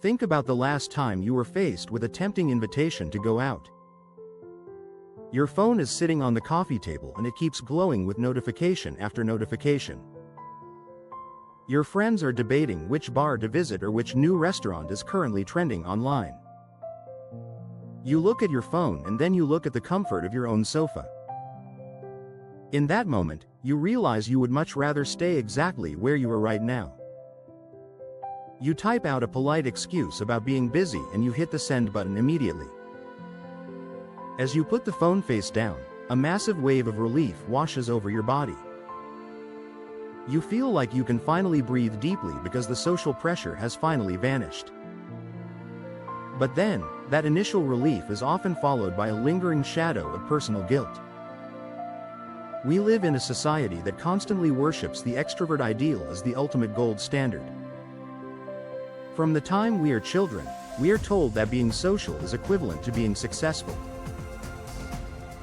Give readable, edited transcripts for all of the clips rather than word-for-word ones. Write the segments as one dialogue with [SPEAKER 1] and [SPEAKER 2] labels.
[SPEAKER 1] Think about the last time you were faced with a tempting invitation to go out. Your phone is sitting on the coffee table and it keeps glowing with notification after notification. Your friends are debating which bar to visit or which new restaurant is currently trending online. You look at your phone and then you look at the comfort of your own sofa. In that moment, you realize you would much rather stay exactly where you are right now. You type out a polite excuse about being busy and you hit the send button immediately. As you put the phone face down, a massive wave of relief washes over your body. You feel like you can finally breathe deeply because the social pressure has finally vanished. But then, that initial relief is often followed by a lingering shadow of personal guilt. We live in a society that constantly worships the extrovert ideal as the ultimate gold standard. From the time we are children, we are told that being social is equivalent to being successful.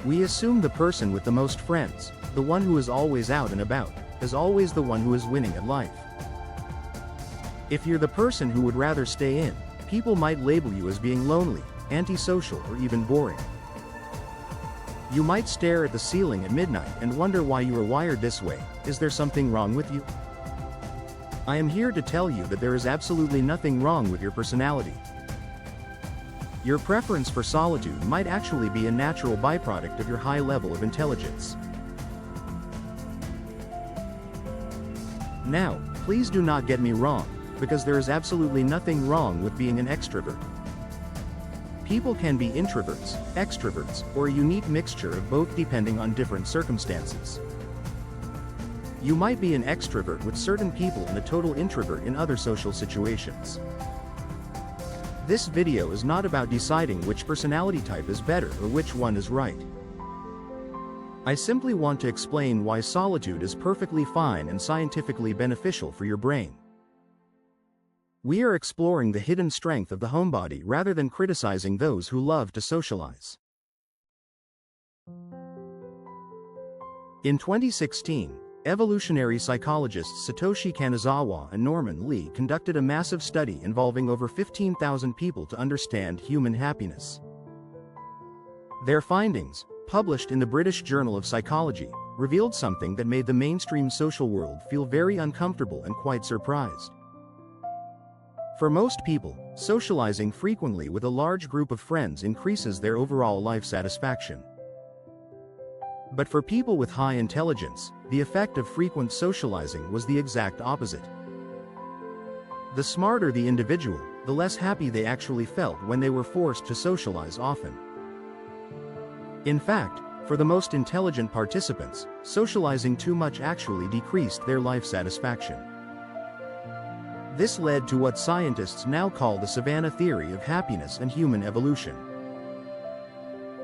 [SPEAKER 1] We assume the person with the most friends, the one who is always out and about, is always the one who is winning at life. If you're the person who would rather stay in, people might label you as being lonely, antisocial, or even boring. You might stare at the ceiling at midnight and wonder why you are wired this way. Is there something wrong with you? I am here to tell you that there is absolutely nothing wrong with your personality. Your preference for solitude might actually be a natural byproduct of your high level of intelligence. Now, please do not get me wrong, because there is absolutely nothing wrong with being an extrovert. People can be introverts, extroverts, or a unique mixture of both depending on different circumstances. You might be an extrovert with certain people and a total introvert in other social situations. This video is not about deciding which personality type is better or which one is right. I simply want to explain why solitude is perfectly fine and scientifically beneficial for your brain. We are exploring the hidden strength of the homebody rather than criticizing those who love to socialize. In 2016, evolutionary psychologists Satoshi Kanazawa and Norman Lee conducted a massive study involving over 15,000 people to understand human happiness. Their findings, published in the British Journal of Psychology, revealed something that made the mainstream social world feel very uncomfortable and quite surprised. For most people, socializing frequently with a large group of friends increases their overall life satisfaction. But for people with high intelligence, the effect of frequent socializing was the exact opposite. The smarter the individual, the less happy they actually felt when they were forced to socialize often. In fact, for the most intelligent participants, socializing too much actually decreased their life satisfaction. This led to what scientists now call the savanna theory of happiness and human evolution.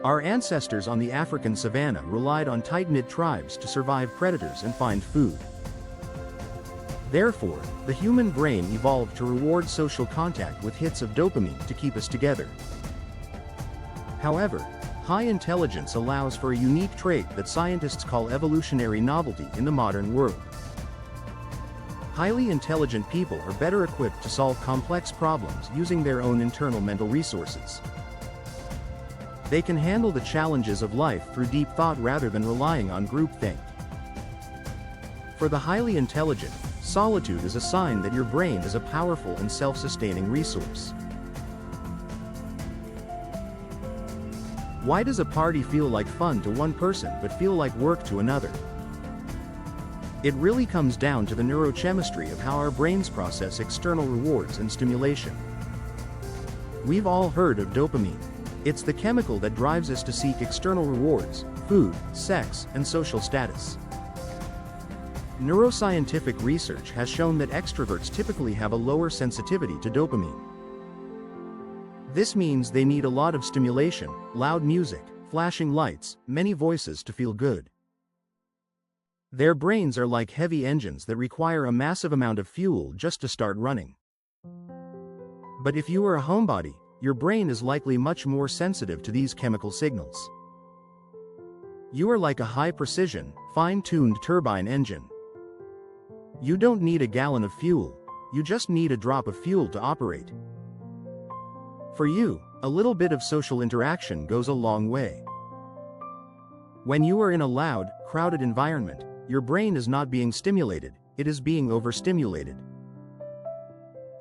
[SPEAKER 1] Our ancestors on the African savanna relied on tight-knit tribes to survive predators and find food. Therefore, the human brain evolved to reward social contact with hits of dopamine to keep us together. However, high intelligence allows for a unique trait that scientists call evolutionary novelty in the modern world. Highly intelligent people are better equipped to solve complex problems using their own internal mental resources. They can handle the challenges of life through deep thought rather than relying on groupthink. For the highly intelligent, solitude is a sign that your brain is a powerful and self-sustaining resource. Why does a party feel like fun to one person but feel like work to another? It really comes down to the neurochemistry of how our brains process external rewards and stimulation. We've all heard of dopamine. It's the chemical that drives us to seek external rewards, food, sex, and social status. Neuroscientific research has shown that extroverts typically have a lower sensitivity to dopamine. This means they need a lot of stimulation, loud music, flashing lights, many voices to feel good. Their brains are like heavy engines that require a massive amount of fuel just to start running. But if you are a homebody, your brain is likely much more sensitive to these chemical signals. You are like a high-precision, fine-tuned turbine engine. You don't need a gallon of fuel, you just need a drop of fuel to operate. For you, a little bit of social interaction goes a long way. When you are in a loud, crowded environment, your brain is not being stimulated, it is being overstimulated.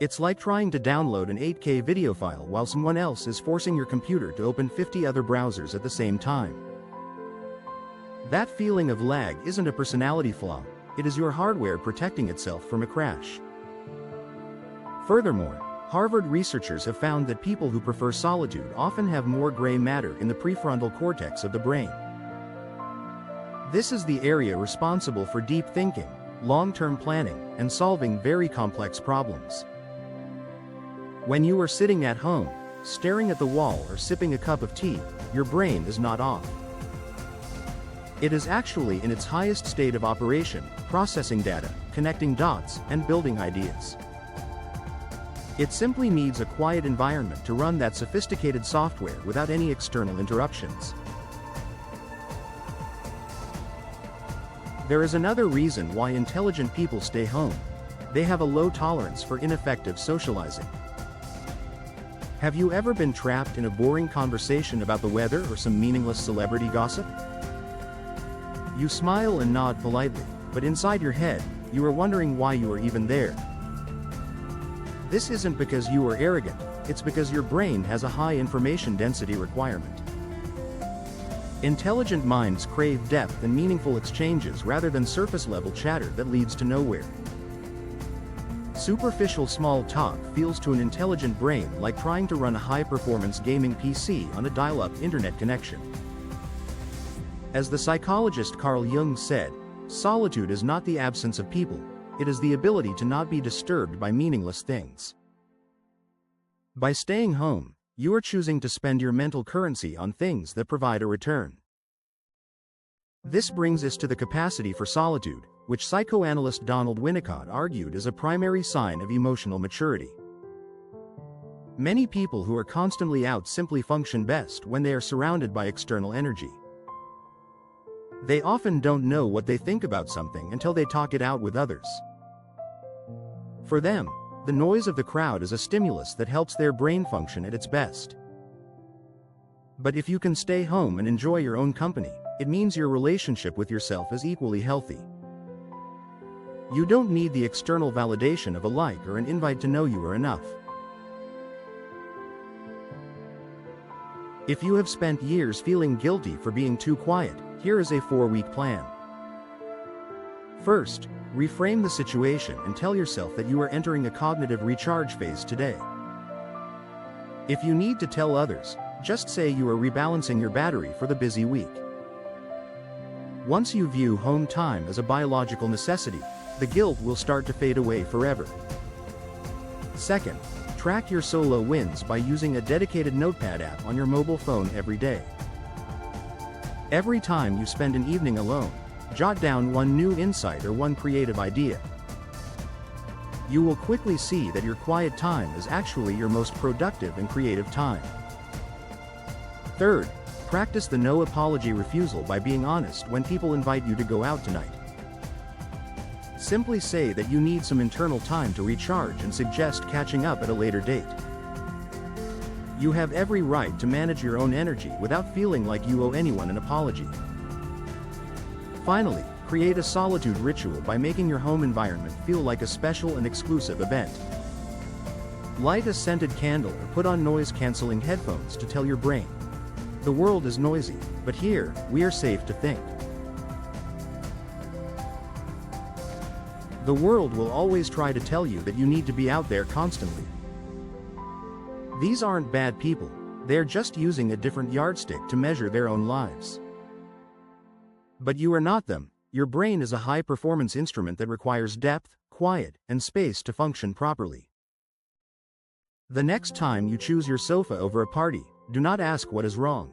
[SPEAKER 1] It's like trying to download an 8K video file while someone else is forcing your computer to open 50 other browsers at the same time. That feeling of lag isn't a personality flaw, it is your hardware protecting itself from a crash. Furthermore, Harvard researchers have found that people who prefer solitude often have more gray matter in the prefrontal cortex of the brain. This is the area responsible for deep thinking, long-term planning, and solving very complex problems. When you are sitting at home, staring at the wall or sipping a cup of tea, your brain is not off. It is actually in its highest state of operation, processing data, connecting dots, and building ideas. It simply needs a quiet environment to run that sophisticated software without any external interruptions. There is another reason why intelligent people stay home. They have a low tolerance for ineffective socializing. Have you ever been trapped in a boring conversation about the weather or some meaningless celebrity gossip? You smile and nod politely, but inside your head, you are wondering why you are even there. This isn't because you are arrogant, it's because your brain has a high information density requirement. Intelligent minds crave depth and meaningful exchanges rather than surface-level chatter that leads to nowhere. Superficial small talk feels to an intelligent brain like trying to run a high-performance gaming PC on a dial-up internet connection. As the psychologist Carl Jung said, solitude is not the absence of people, it is the ability to not be disturbed by meaningless things. By staying home, you are choosing to spend your mental currency on things that provide a return. This brings us to the capacity for solitude, which psychoanalyst Donald Winnicott argued is a primary sign of emotional maturity. Many people who are constantly out simply function best when they are surrounded by external energy. They often don't know what they think about something until they talk it out with others. For them, the noise of the crowd is a stimulus that helps their brain function at its best. But if you can stay home and enjoy your own company, it means your relationship with yourself is equally healthy. You don't need the external validation of a like or an invite to know you are enough. If you have spent years feeling guilty for being too quiet, here is a 4-week plan. First, reframe the situation and tell yourself that you are entering a cognitive recharge phase today. If you need to tell others, just say you are rebalancing your battery for the busy week. Once you view home time as a biological necessity, the guilt will start to fade away forever. Second, track your solo wins by using a dedicated notepad app on your mobile phone every day. Every time you spend an evening alone, jot down one new insight or one creative idea. You will quickly see that your quiet time is actually your most productive and creative time. Third, practice the no apology refusal by being honest when people invite you to go out tonight. Simply say that you need some internal time to recharge and suggest catching up at a later date. You have every right to manage your own energy without feeling like you owe anyone an apology. Finally, create a solitude ritual by making your home environment feel like a special and exclusive event. Light a scented candle or put on noise-canceling headphones to tell your brain, the world is noisy, but here, we are safe to think. The world will always try to tell you that you need to be out there constantly. These aren't bad people, they're just using a different yardstick to measure their own lives. But you are not them. Your brain is a high-performance instrument that requires depth, quiet, and space to function properly. The next time you choose your sofa over a party, do not ask what is wrong.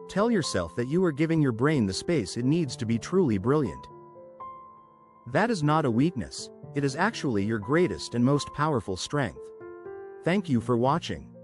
[SPEAKER 1] Tell yourself that you are giving your brain the space it needs to be truly brilliant. That is not a weakness, it is actually your greatest and most powerful strength. Thank you for watching.